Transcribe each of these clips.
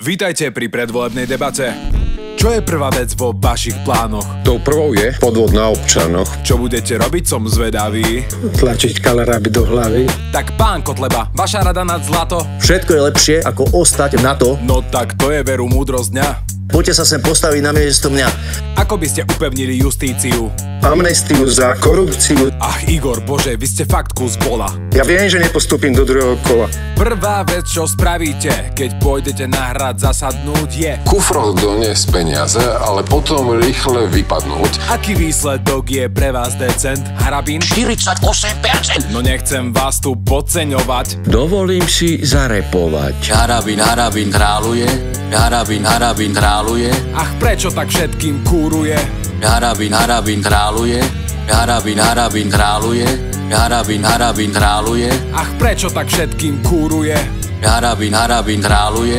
Vítajte pri predvolebnej debate. Čo je prvá vec vo vašich plánoch? Tou prvou je podvod na občanoch. Čo budete robiť, som zvedavý. Tlačiť kaleráby do hlavy. Tak pán Kotleba, vaša rada nad zlato? Všetko je lepšie, ako ostať na to. No tak to je veru múdrosť dňa. Poďte sa sem postaviť na miesto mňa. Ako by ste upevnili justíciu? Amnestiu za korupciu. Ach Igor, bože, vy ste fakt kus bola. Ja viem, že nepostúpim do druhého kola. Prvá vec, čo spravíte, keď pôjdete na hrad zasadnúť, je... Kufroch doniesť peniaze, ale potom rýchle vypadnúť. Aký výsledok je pre vás decent, Harabín? 48%. No nechcem vás tu podceňovať. Dovolím si zarepovať. Harabín kráľuje. Harabín kráľuje. Ach, prečo tak všetkým kúruje? Harabín kráľuje. Harabín kráľuje. Harabín kráľuje. Ach, prečo tak všetkým kúruje? Harabín kráľuje.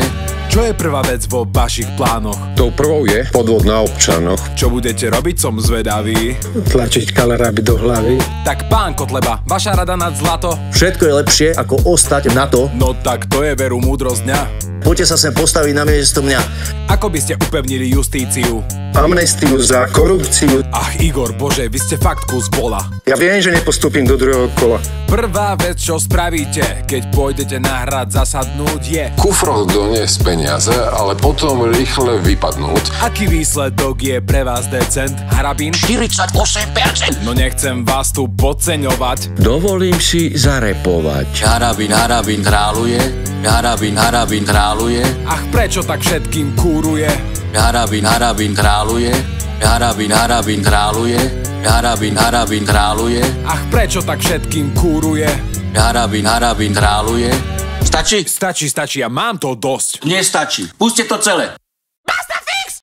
Čo je prvá vec vo vašich plánoch? Tou prvou je podvod na občanoch. Čo budete robiť, som zvedavý. Tlačiť kaleráby do hlavy. Tak pán Kotleba, vaša rada nad zlato? Všetko je lepšie, ako ostať na to. No tak to je veru múdrosť dňa. Poďte sa sem postaviť na miesto mňa. Ako by ste upevnili justíciu? Amnestiu za korupciu. Ach Igor, bože, vy ste fakt kus bola. Ja viem, že nepostúpim do druhého kola. Prvá vec, čo spravíte, keď pôjdete na hrad zasadnúť, je... Kufroch doniesť peniaze, ale potom rýchle vypadnúť. Aký výsledok je pre vás decent, Harabín? 48%. No nechcem vás tu podceňovať. Dovolím si zarepovať. Harabín kráľuje. Harabín kráľuje. Ach, prečo tak všetkým kúruje? Harabín kráľuje. Harabín kráľuje. Harabín kráľuje. Ach, prečo tak všetkým kúruje? Harabín kráľuje. Stačí? Stačí, ja mám to dosť. Nestačí. Puste to celé.